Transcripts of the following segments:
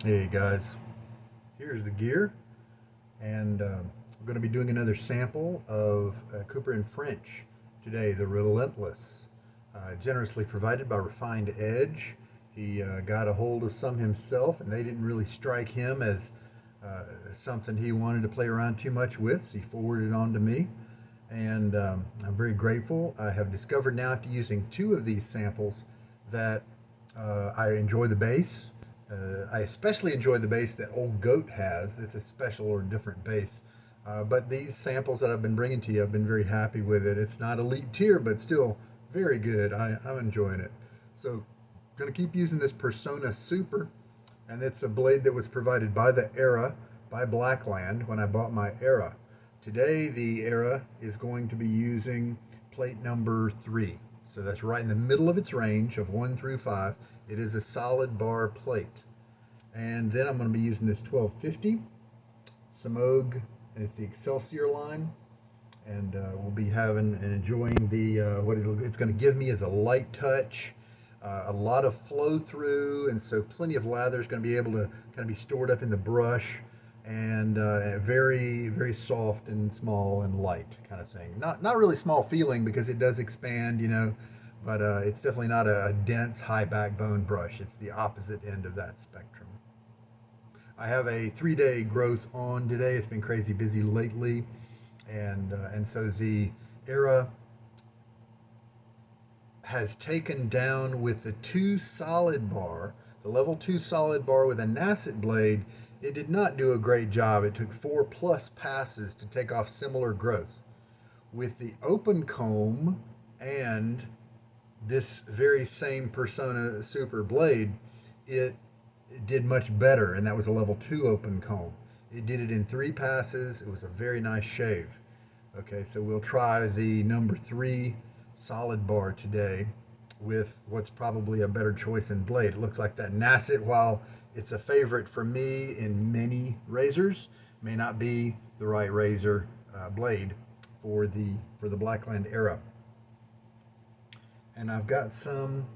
Hey guys, here's the gear, and we're going to be doing another sample of Cooper and French today, the Relentless, generously provided by Refined Edge. He got a hold of some himself, and they didn't really strike him as something he wanted to play around too much with, so he forwarded it on to me, and I'm very grateful. I have discovered now, after using two of these samples, that I enjoy the bass. I especially enjoy the bass that Old Goat has. It's a special or different bass. But these samples that I've been bringing to you, I've been very happy with it. It's not elite tier, but still very good. I'm enjoying it. So, going to keep using this Personna Super, and it's a blade that was provided by the Era, by Blackland, when I bought my Era. Today, the Era is going to be using plate number 3. So that's right in the middle of its range of 1 through 5. It is a solid bar plate. And then I'm going to be using this 1250 Semogue. It's the Excelsior line. And we'll be having and enjoying the what it's going to give me is a light touch, a lot of flow through, and so plenty of lather is going to be able to kind of be stored up in the brush, and very very soft and small and light kind of thing. Not really small feeling because it does expand, but it's definitely not a dense high backbone brush. It's the opposite end of that spectrum. I have a 3-day growth on today. It's been crazy busy lately, and so the Era has taken down with the 2 solid bar, the level 2 solid bar with a Nasset blade. It did not do a great job. It took 4 plus passes to take off similar growth. With the open comb and this very same Personna Super blade, it did much better, and that was a level 2 open comb. It did it in 3 passes. It was a very nice shave. Okay, so we'll try the number 3 solid bar today with what's probably a better choice in blade. It looks like that Nasset, while it's a favorite for me in many razors, may not be the right razor blade for the Blackland Era. And I've got some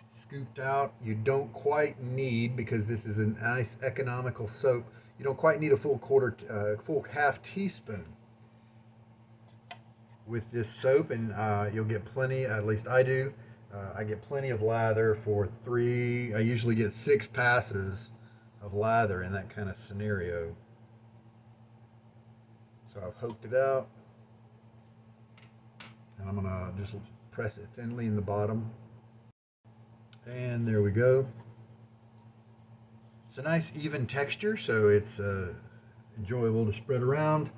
scooped out. You don't quite need, because this is a nice economical soap, you don't quite need a full half teaspoon with this soap, and you'll get plenty. At least I do. I get plenty of lather for 3. I usually get 6 passes of lather in that kind of scenario. So I've hooked it out, and I'm gonna just press it thinly in the bottom, and there we go. It's a nice even texture, so it's enjoyable to spread around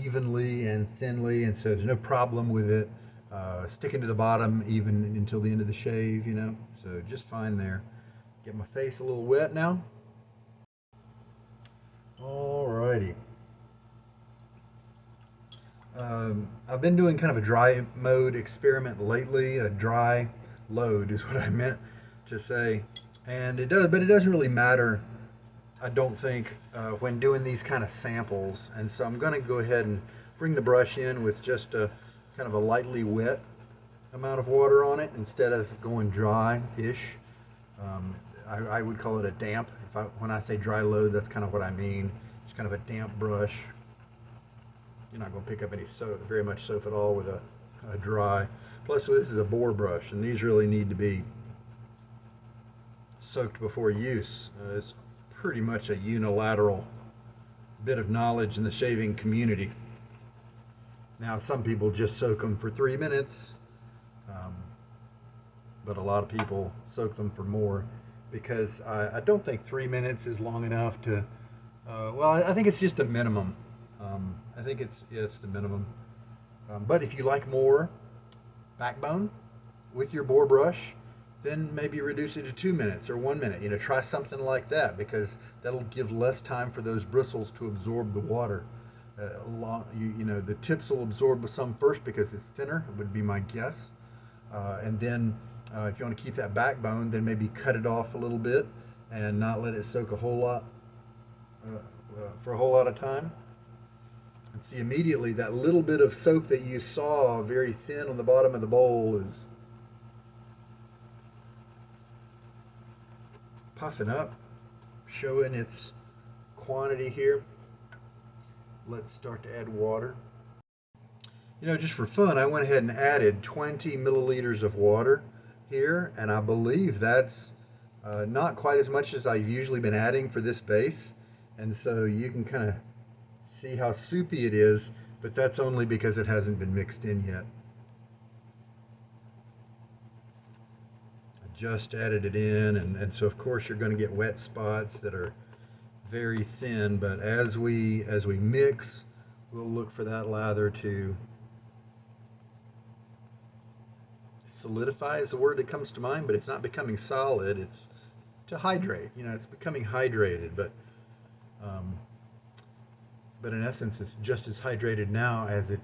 evenly and thinly, and so there's no problem with it sticking to the bottom even until the end of the shave, so just fine there. Get my face a little wet now. Alrighty. I've been doing kind of a dry mode experiment lately. A dry load is what I meant to say, and it doesn't really matter, I don't think, when doing these kind of samples. And so I'm going to go ahead and bring the brush in with just a kind of a lightly wet amount of water on it instead of going dry-ish. I would call it a damp. When I say dry load, that's kind of what I mean. It's kind of a damp brush. You're not going to pick up any soap, very much soap at all, with a dry. Plus, this is a Boar brush, and these really need to be soaked before use. It's pretty much a unilateral bit of knowledge in the shaving community. Now, some people just soak them for 3 minutes, but a lot of people soak them for more, because I don't think 3 minutes is long enough to. I think it's just the minimum. I think it's the minimum. But if you like more backbone with your Boar brush, then maybe reduce it to 2 minutes or 1 minute. Try something like that, because that'll give less time for those bristles to absorb the water. The tips will absorb some first because it's thinner, would be my guess. And then if you want to keep that backbone, then maybe cut it off a little bit and not let it soak a whole lot for a whole lot of time. And see, immediately that little bit of soap that you saw very thin on the bottom of the bowl is puffing up showing its quantity here. Let's start to add water. You know, just for fun, I went ahead and added 20 milliliters of water here, and I believe that's not quite as much as I've usually been adding for this base. And so you can kind of see how soupy it is, but that's only because it hasn't been mixed in yet. I just added it in, and so of course you're going to get wet spots that are very thin, but as we mix, we'll look for that lather to solidify is the word that comes to mind, but it's not becoming solid. It's to hydrate. You know, it's becoming hydrated, but in essence, it's just as hydrated now as it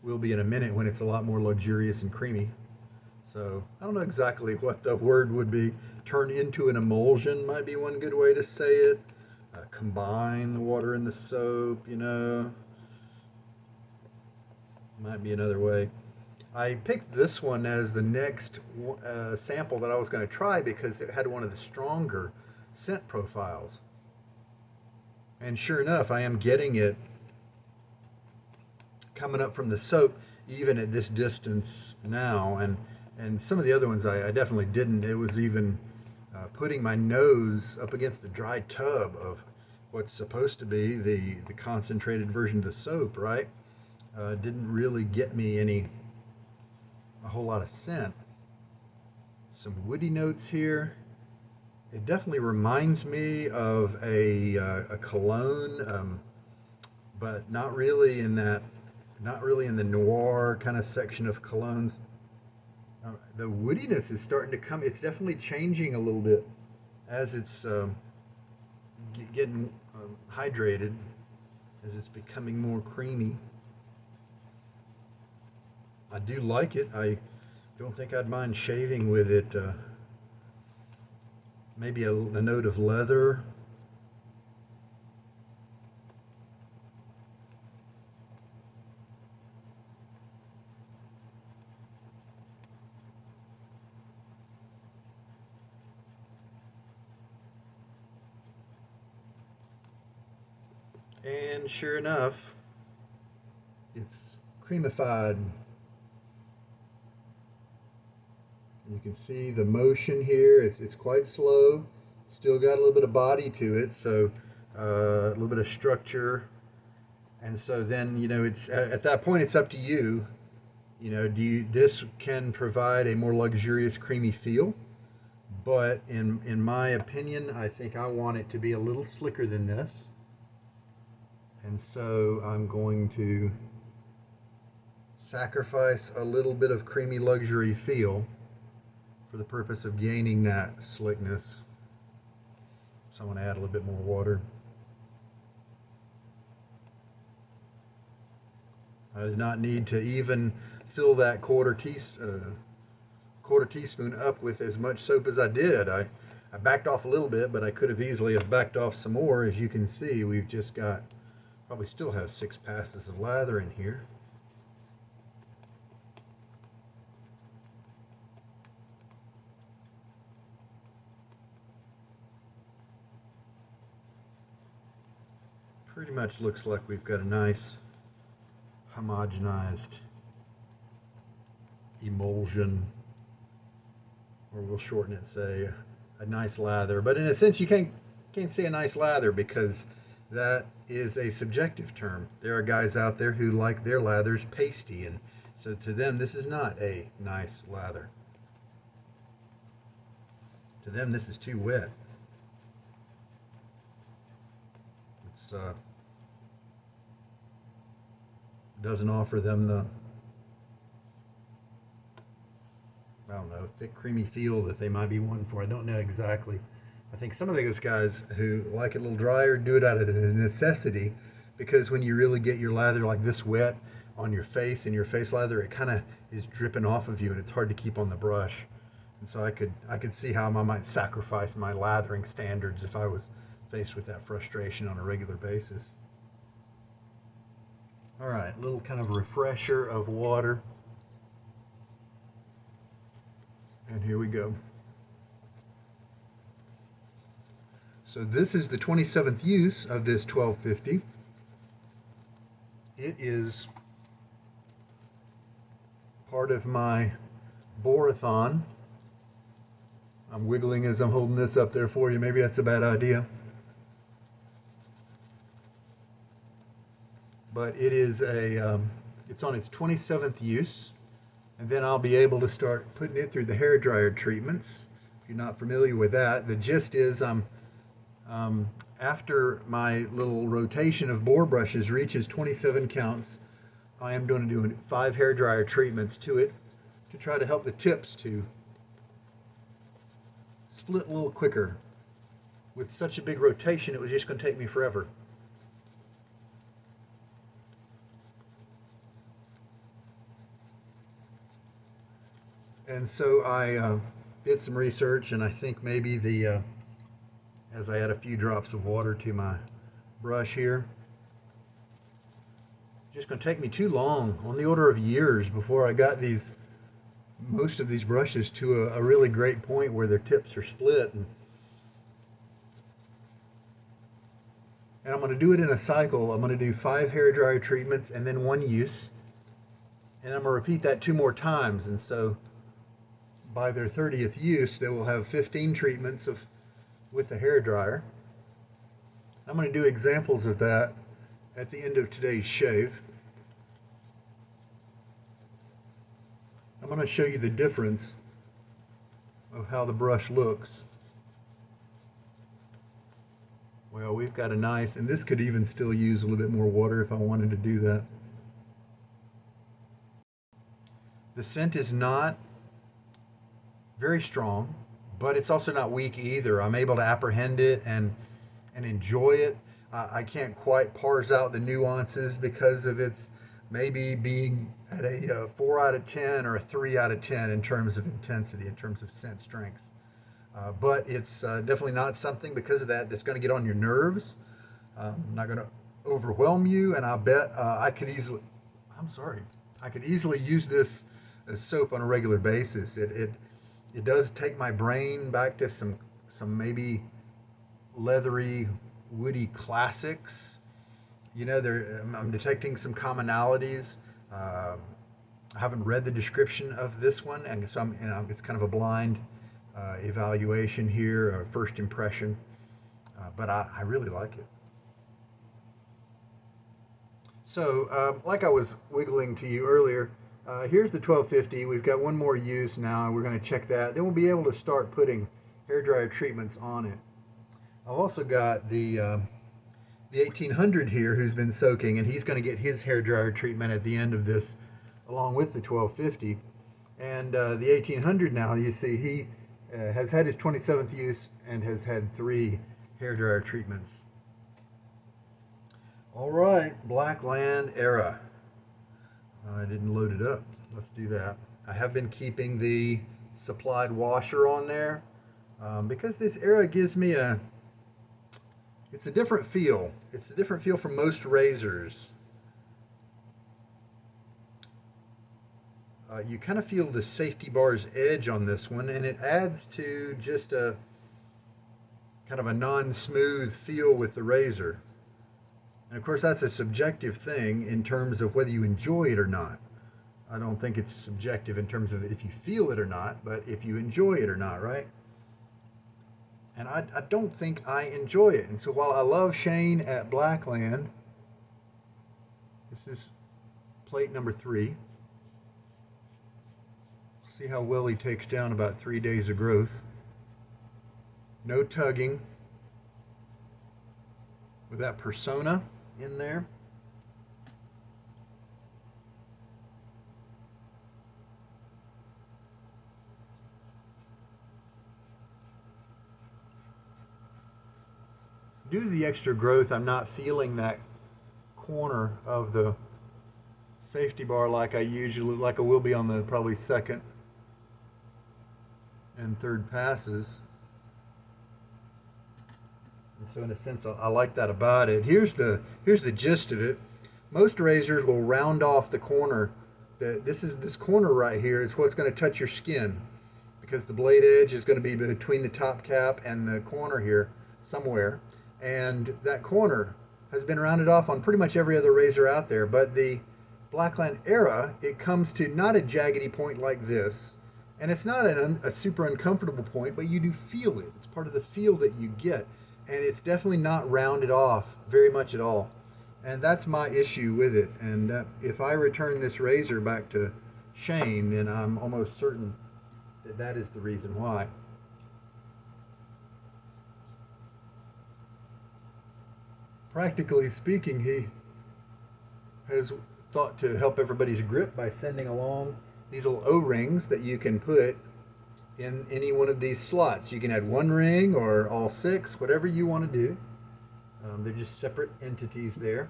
will be in a minute when it's a lot more luxurious and creamy. So I don't know exactly what the word would be. Turn into an emulsion might be one good way to say it. Combine the water and the soap, you know. Might be another way. I picked this one as the next sample that I was going to try because it had one of the stronger scent profiles. And sure enough, I am getting it coming up from the soap even at this distance now. And some of the other ones I definitely didn't. It was even putting my nose up against the dry tub of what's supposed to be the concentrated version of the soap, right? Didn't really get me a whole lot of scent. Some woody notes here. It definitely reminds me of a cologne, but not really in the noir kind of section of colognes. The woodiness is starting to come. It's definitely changing a little bit as it's getting hydrated, as it's becoming more creamy. I do like it. I don't think I'd mind shaving with it. Maybe a note of leather. And sure enough, it's creamified. You can see the motion here. It's quite slow. Still got a little bit of body to it, so a little bit of structure. And so then, you know, it's at that point it's up to you. You know, this can provide a more luxurious, creamy feel. But in my opinion, I think I want it to be a little slicker than this. And so I'm going to sacrifice a little bit of creamy luxury feel for the purpose of gaining that slickness. So I'm going to add a little bit more water. I did not need to even fill that quarter teaspoon up with as much soap as I did. I backed off a little bit, but I could have easily have backed off some more. As you can see, we've just got, probably still have 6 passes of lather in here. Pretty much looks like we've got a nice homogenized emulsion, or we'll shorten it, say a nice lather. But in a sense, you can't say a nice lather because that is a subjective term. There are guys out there who like their lathers pasty, and so to them this is not a nice lather. To them this is too wet. It's doesn't offer them the, I don't know, thick creamy feel that they might be wanting for. I don't know exactly. I think some of those guys who like it a little drier do it out of necessity, because when you really get your lather like this wet on your face and your face lather, it kind of is dripping off of you and it's hard to keep on the brush. And so I could see how I might sacrifice my lathering standards if I was faced with that frustration on a regular basis. All right, a little kind of refresher of water. And here we go. So this is the 27th use of this 1250. It is part of my Boarathon. I'm wiggling as I'm holding this up there for you. Maybe that's a bad idea. But it is it's on its 27th use. And then I'll be able to start putting it through the hair dryer treatments. If you're not familiar with that, the gist is after my little rotation of Boar brushes reaches 27 counts, I am going to do 5 hair dryer treatments to it to try to help the tips to split a little quicker. With such a big rotation, it was just going to take me forever. And so I did some research, and I think maybe as I add a few drops of water to my brush here, just going to take me too long, on the order of years, before I got most of these brushes to a really great point where their tips are split. And I'm going to do it in a cycle. I'm going to do 5 hair dryer treatments and then 1 use. And I'm going to repeat that 2 more times. And so by their 30th use, they will have 15 treatments with the hair dryer. I'm going to do examples of that at the end of today's shave. I'm going to show you the difference of how the brush looks. Well, we've got a nice, and this could even still use a little bit more water if I wanted to do that. The scent is not very strong, but it's also not weak either. I'm able to apprehend it and enjoy it. I can't quite parse out the nuances because of its maybe being at a 4 out of 10 or a 3 out of 10 in terms of intensity, in terms of scent strength. But it's definitely not something because of that's going to get on your nerves. Not going to overwhelm you, and I bet I could easily use this as soap on a regular basis. It does take my brain back to some maybe leathery, woody classics. You know, I'm detecting some commonalities. I haven't read the description of this one, and so it's kind of a blind evaluation here, a first impression. But I really like it. So, like I was wiggling to you earlier, here's the 1250. We've got 1 more use now. We're going to check that. Then we'll be able to start putting hair dryer treatments on it. I've also got the 1800 here who's been soaking, and he's going to get his hair dryer treatment at the end of this along with the 1250. And the 1800 now, you see, he has had his 27th use and has had 3 hair dryer treatments. All right, Blackland era. I didn't load it up. Let's do that. I have been keeping the supplied washer on there because this era gives me it's a different feel. It's a different feel from most razors. You kind of feel the safety bar's edge on this one, and it adds to just a kind of a non-smooth feel with the razor. And of course, that's a subjective thing in terms of whether you enjoy it or not. I don't think it's subjective in terms of if you feel it or not, but if you enjoy it or not, right? And I don't think I enjoy it. And so while I love Shane at Blackland, this is plate number 3. See how well he takes down about 3 days of growth. No tugging. With that Personna in there. Due to the extra growth, I'm not feeling that corner of the safety bar like I will be on the probably second and third passes. And so in a sense, I like that about it. Here's the gist of it. Most razors will round off the corner. This corner right here is what's going to touch your skin, because the blade edge is going to be between the top cap and the corner here. somewhere, and that corner has been rounded off on pretty much every other razor out there. But the Blackland Era, it comes to not a jaggedy point like this, and it's not a super uncomfortable point, but you do feel it. It's part of the feel that you get, and it's definitely not rounded off very much at all. And that's my issue with it. And if I return this razor back to Shane, then I'm almost certain that that is the reason why. Practically speaking, he has thought to help everybody's grip by sending along these little O-rings that you can put in any one of these slots. You can add one ring or all six, whatever you want to do. They're just separate entities there.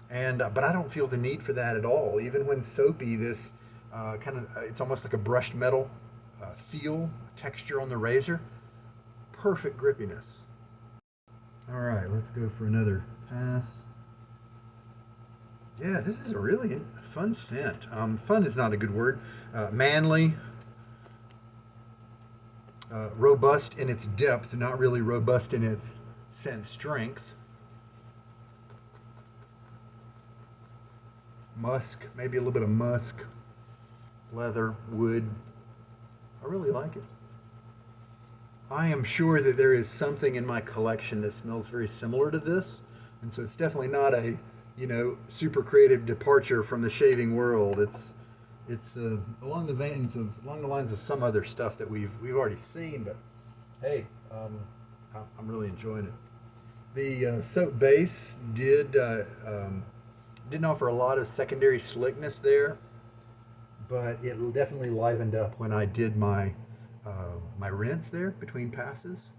And but I don't feel the need for that at all. Even when soapy, this it's almost like a brushed metal feel, texture on the razor. Perfect grippiness. All right, let's go for another pass. Yeah, this is a really fun scent. Fun is not a good word. Manly, robust in its depth, not really robust in its scent strength. Musk, maybe a little bit of musk, leather, wood. I really like it. I am sure that there is something in my collection that smells very similar to this, and so it's definitely not a super creative departure from the shaving world. It's along the lines of some other stuff that we've already seen. But hey, I'm really enjoying it. The soap base didn't offer a lot of secondary slickness there, but it definitely livened up when I did my my rinse there between passes.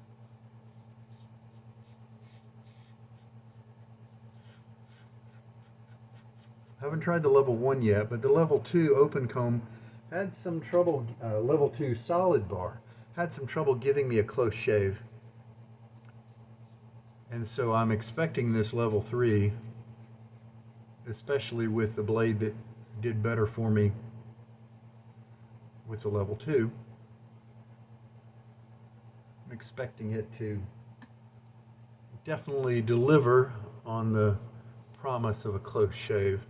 Haven't tried the level 1 yet, but the level 2 open comb had some trouble. Level 2 solid bar had some trouble giving me a close shave, and so I'm expecting this level 3, especially with the blade that did better for me with the level 2. I'm expecting it to definitely deliver on the promise of a close shave.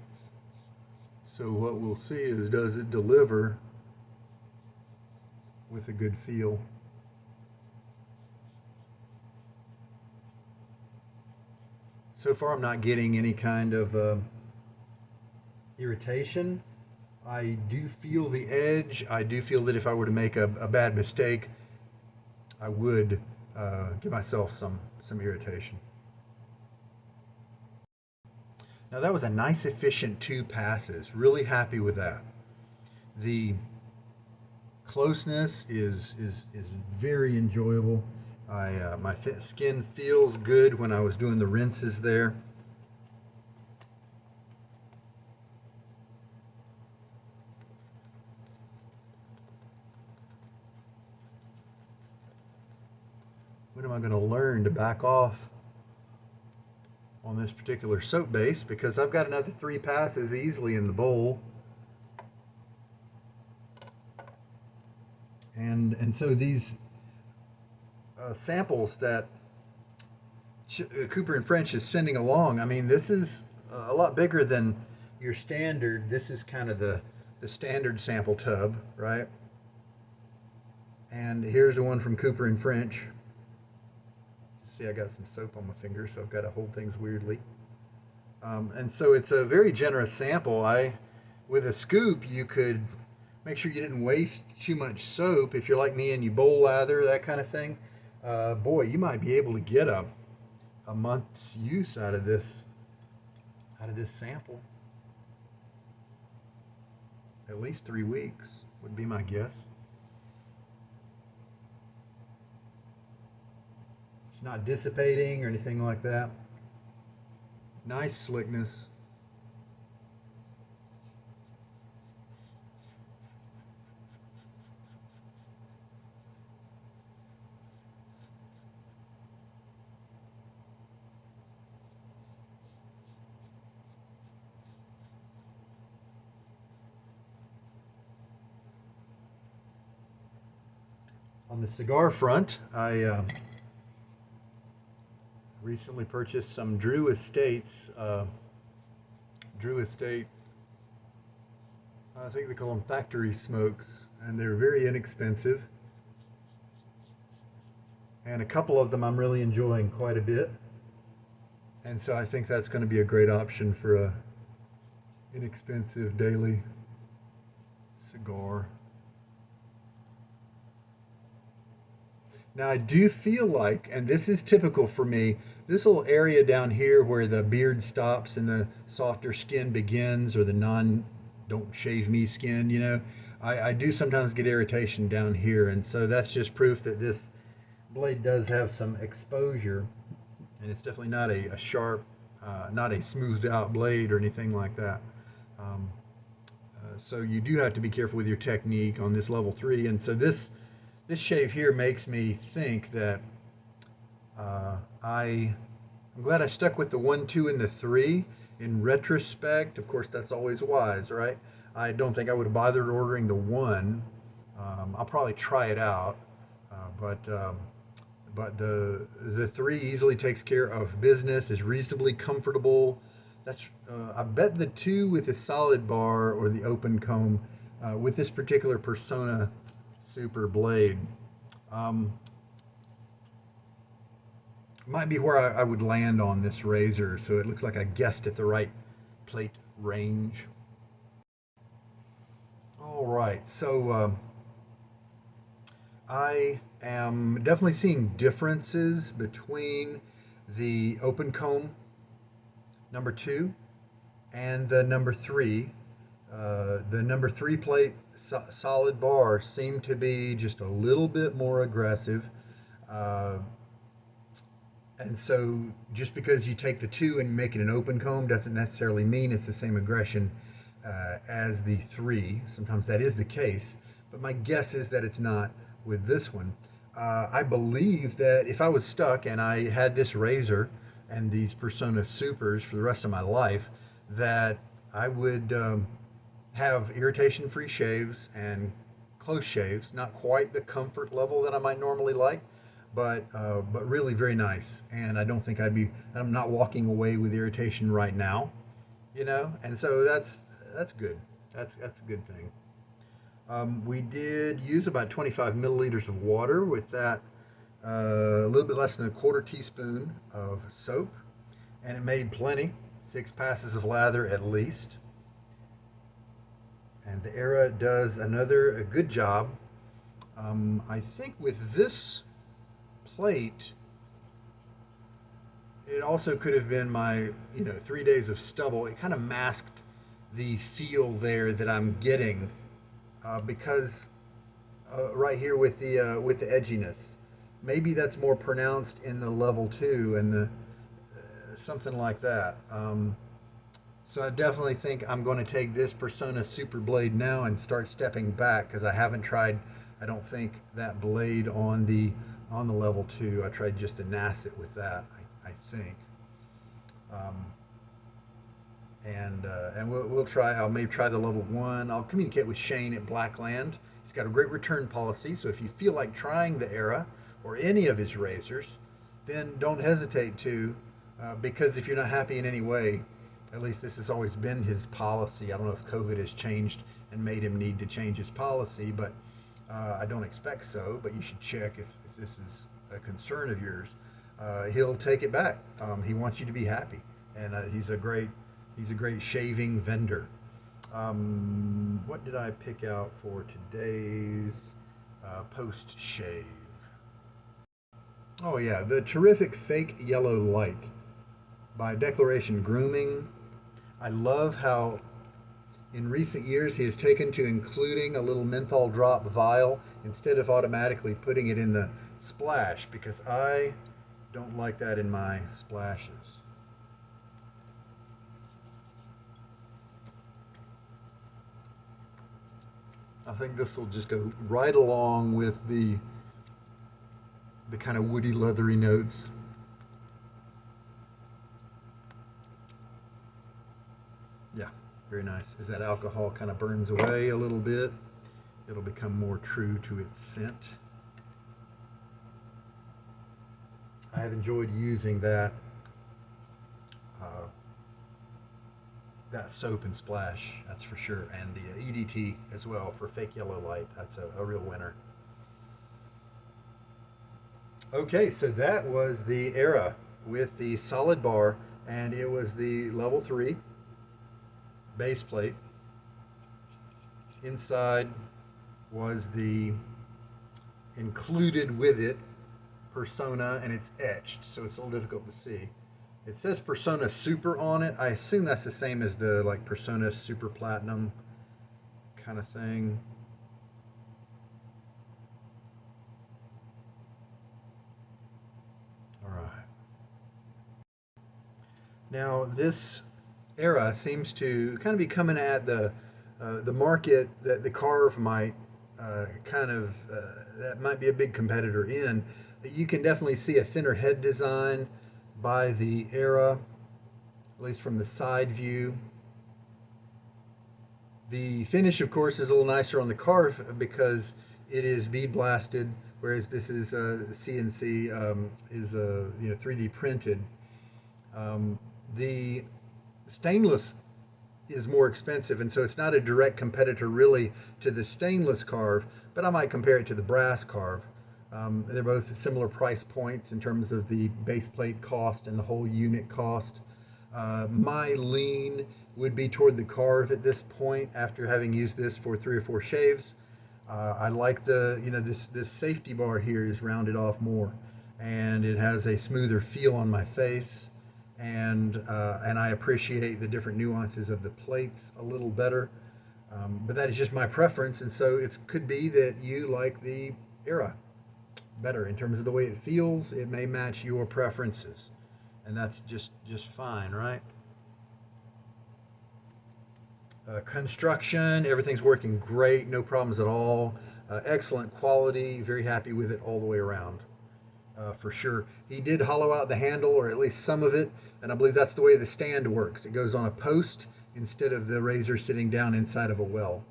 So what we'll see is, does it deliver with a good feel? So far I'm not getting any kind of irritation. I do feel the edge. I do feel that if I were to make a bad mistake, I would give myself some irritation. Now that was a nice efficient 2 passes. Really happy with that. The closeness is very enjoyable. My skin feels good when I was doing the rinses there. When am I going to learn to back off on this particular soap base? Because I've got another 3 passes easily in the bowl. And so these samples that Cooper and French is sending along, I mean, this is a lot bigger than your standard. This is kind of the standard sample tub, right? And here's the one from Cooper and French. See, I got some soap on my fingers, so I've got to hold things weirdly. And so it's a very generous sample. With a scoop, you could make sure you didn't waste too much soap. If you're like me and you bowl lather, that kind of thing, boy, you might be able to get a month's use out of this sample. At least 3 weeks would be my guess. It's not dissipating or anything like that. Nice slickness. On the cigar front, I Recently purchased some Drew Estates, I think they call them factory smokes, and they're very inexpensive. And a couple of them I'm really enjoying quite a bit. And so I think that's going to be a great option for a inexpensive daily cigar. Now I do feel like, and this is typical for me, this little area down here where the beard stops and the softer skin begins, or the non don't shave me skin, I do sometimes get irritation down here. And so that's just proof that this blade does have some exposure, and it's definitely not a sharp, not a smoothed out blade or anything like that. So you do have to be careful with your technique on this level 3. And so this shave here makes me think that I'm glad I stuck with the 1, 2, and the 3. In retrospect, of course, that's always wise, right? I don't think I would have bothered ordering the 1. I'll probably try it out, but the 3 easily takes care of business, is reasonably comfortable. That's I bet the 2 with the solid bar or the open comb with this particular Personna Super blade might be where I would land on this razor. So it looks like I guessed at the right plate range. All right, so I am definitely seeing differences between the open comb number 2 and the number 3. The number 3 plate solid bar seemed to be just a little bit more aggressive. And so just because you take the 2 and make it an open comb doesn't necessarily mean it's the same aggression as the 3. Sometimes that is the case, but my guess is that it's not with this one. I believe that if I was stuck and I had this razor and these Personna Supers for the rest of my life, that I would have irritation-free shaves and close shaves. Not quite the comfort level that I might normally like, but really very nice. And I don't think I'm not walking away with irritation right now, And so that's good. That's a good thing. We did use about 25 milliliters of water with that, a little bit less than a quarter teaspoon of soap, and it made plenty, 6 passes of lather at least. And the Era does a good job. I think with this plate, it also could have been my 3 days of stubble. It kind of masked the feel there that I'm getting because right here with the edginess, maybe that's more pronounced in the level 2 and the something like that. So I definitely think I'm going to take this Personna Super blade now and start stepping back, because I haven't tried, I don't think, that blade on the level 2. I tried just to NAS it with that, I think. And we'll try. I'll maybe try the level 1. I'll communicate with Shane at Blackland. He's got a great return policy, so if you feel like trying the Era or any of his razors, then don't hesitate to, because if you're not happy in any way, at least this has always been his policy. I don't know if COVID has changed and made him need to change his policy, but I don't expect so. But you should check if this is a concern of yours. He'll take it back. He wants you to be happy, and he's a great shaving vendor. What did I pick out for today's post shave? Oh yeah, the terrific fake yellow light by Declaration Grooming. I love how in recent years he has taken to including a little menthol drop vial instead of automatically putting it in the splash, because I don't like that in my splashes. I think this will just go right along with the kind of woody, leathery notes. Yeah, very nice. As that alcohol kind of burns away a little bit, it'll become more true to its scent. I have enjoyed using uh, that soap and splash, that's for sure, and the EDT as well for fake yellow light. That's a real winner. Okay, so that was the Era with the solid bar, and it was the level 3 base plate. Inside was the included with it Persona, and it's etched, so it's a little difficult to see. It says Persona Super on it. I assume that's the same as the like Persona Super Platinum kind of thing. All right. Now this Era seems to kind of be coming at the market that the Carve might that might be a big competitor in. You can definitely see a thinner head design by the Era, at least from the side view. The finish, of course, is a little nicer on the Carve because it is bead blasted, whereas this is CNC is 3D printed. The stainless is more expensive, and so it's not a direct competitor really to the stainless Carve, but I might compare it to the brass Carve. They're both similar price points in terms of the base plate cost and the whole unit cost. My lean would be toward the Carve at this point after having used this for 3 or 4 shaves. I like this safety bar here is rounded off more, and it has a smoother feel on my face, and I appreciate the different nuances of the plates a little better. But that is just my preference, and so it could be that you like the Era better in terms of the way it feels. It may match your preferences, and that's just fine, right? Construction, everything's working great, no problems at all. Excellent quality, very happy with it all the way around. For sure. He did hollow out the handle, or at least some of it, and I believe that's the way the stand works. It goes on a post instead of the razor sitting down inside of a well.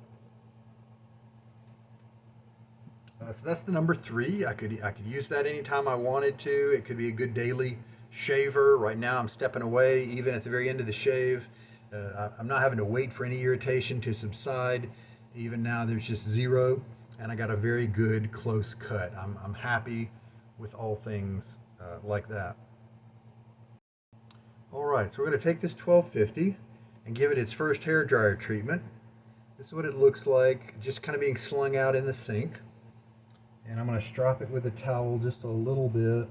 So that's the number 3. I could use that anytime I wanted to. It could be a good daily shaver. Right now I'm stepping away, even at the very end of the shave. I'm not having to wait for any irritation to subside. Even now there's just zero, and I got a very good close cut. I'm happy with all things like that. All right, so we're going to take this 1250 and give it its first hair dryer treatment. This is what it looks like, just kind of being slung out in the sink. And I'm going to strop it with a towel just a little bit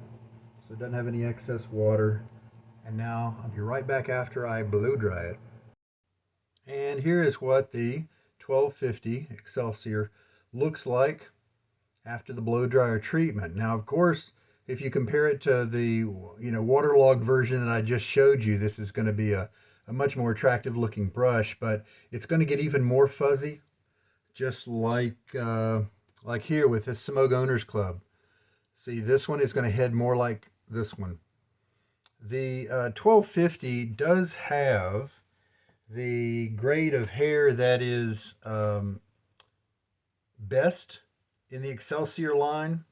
so it doesn't have any excess water. And now I'll be right back after I blow dry it. And here is what the 1250 Excelsior looks like after the blow dryer treatment. Now, of course, if you compare it to the waterlogged version that I just showed you, this is going to be a much more attractive looking brush, but it's going to get even more fuzzy, just like here with this Semogue Owners Club. See, this one is going to head more like this one. The 1250 does have the grade of hair that is best in the Excelsior line.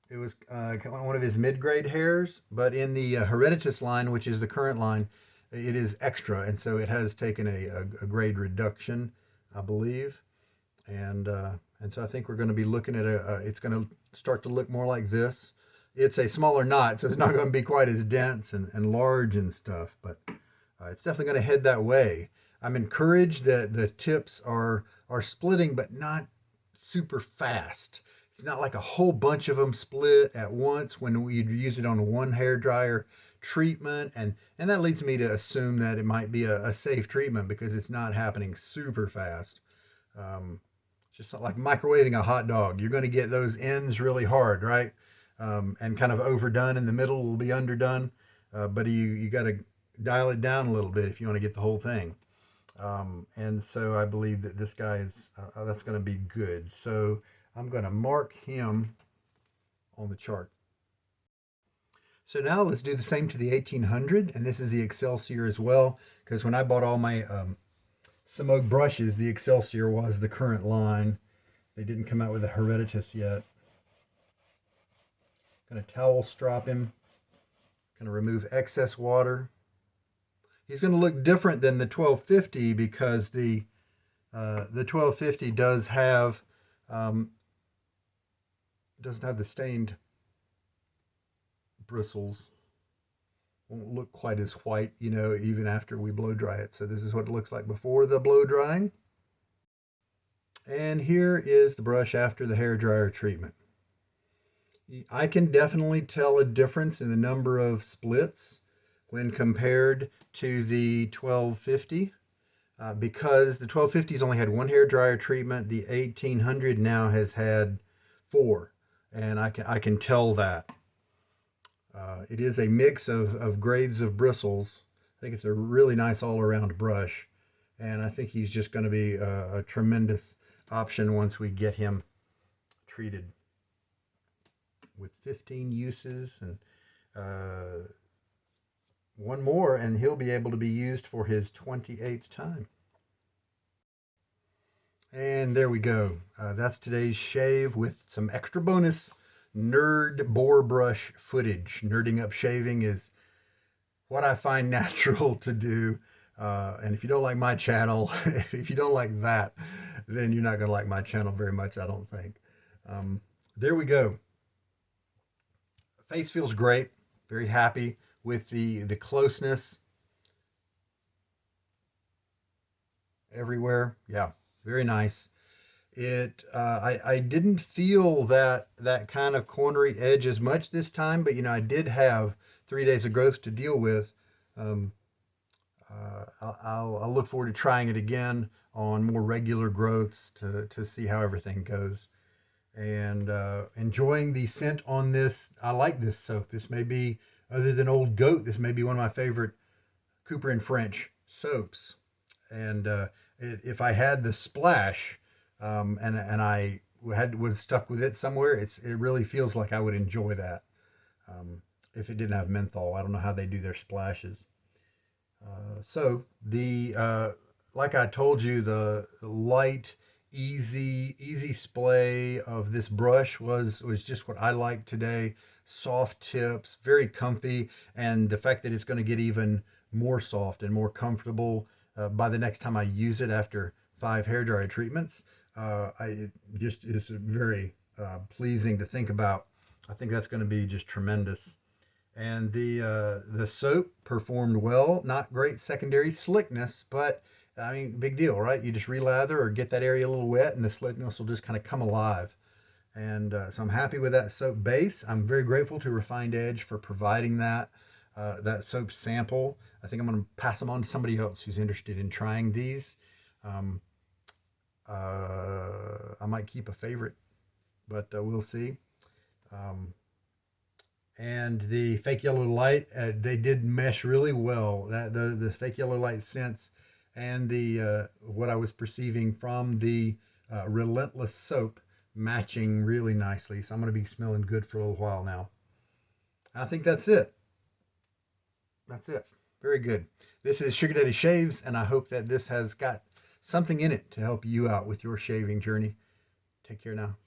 It was one of his mid-grade hairs, but in the Hereditous line, which is the current line, it is extra, and so it has taken a grade reduction, I believe. And so I think we're going to be looking at it's going to start to look more like this. It's a smaller knot, so it's not going to be quite as dense and large and stuff, but it's definitely going to head that way. I'm encouraged that the tips are splitting, but not super fast. It's not like a whole bunch of them split at once when we use it on one hair dryer treatment, and that leads me to assume that it might be a safe treatment because it's not happening super fast. Just like microwaving a hot dog. You're going to get those ends really hard, right? And kind of overdone, and the middle will be underdone. But you got to dial it down a little bit if you want to get the whole thing. And so I believe that this guy is, that's going to be good. So I'm going to mark him on the chart. So now let's do the same to the 1800, and this is the Excelsior as well, because when I bought all my Semogue brushes, the Excelsior was the current line. They didn't come out with a Hereditous yet. Gonna towel strop him Going to remove excess water. He's going to look different than the 1250 because the 1250 doesn't have the stained bristles. Won't look quite as white, even after we blow dry it. So this is what it looks like before the blow drying. And here is the brush after the hair dryer treatment. I can definitely tell a difference in the number of splits when compared to the 1250 because the 1250's only had one hair dryer treatment. The 1800 now has had 4, and I can tell that. It is a mix of grades of bristles. I think it's a really nice all-around brush, and I think he's just going to be a tremendous option once we get him treated with 15 uses and one more, and he'll be able to be used for his 28th time. And there we go. That's today's shave with some extra bonus nerd boar brush footage. Nerding up shaving is what I find natural to do. And if you don't like my channel, if you don't like that, then you're not going to like my channel very much, I don't think. There we go. Face feels great. Very happy with the closeness everywhere. Yeah, very nice. I didn't feel that kind of cornery edge as much this time, but I did have 3 days of growth to deal with. I'll look forward to trying it again on more regular growths to see how everything goes. And enjoying the scent on this. I like this soap. This may be, other than Old Goat, this may be one of my favorite Cooper and French soaps. And if I had the splash and I was stuck with it somewhere, it really feels like I would enjoy that. If it didn't have menthol, I don't know how they do their splashes. So like I told you, the light, easy splay of this brush was just what I like today. Soft tips, very comfy, and the fact that it's going to get even more soft and more comfortable by the next time I use it after 5 hair dryer treatments. It's very pleasing to think about. I think that's going to be just tremendous. And the soap performed well. Not great secondary slickness, but I mean, big deal, right? You just relather or get that area a little wet, and the slickness will just kind of come alive. And so I'm happy with that soap base. I'm very grateful to Refined Edge for providing that soap sample. I think I'm going to pass them on to somebody else who's interested in trying these. I might keep a favorite, but we'll see. And the fake yellow light, they did mesh really well. That the fake yellow light scents and the what I was perceiving from the Relentless soap matching really nicely. So I'm going to be smelling good for a little while now. I think that's it. That's it. Very good. This is Sugar Daddy Shaves, and I hope that this has got something in it to help you out with your shaving journey. Take care now.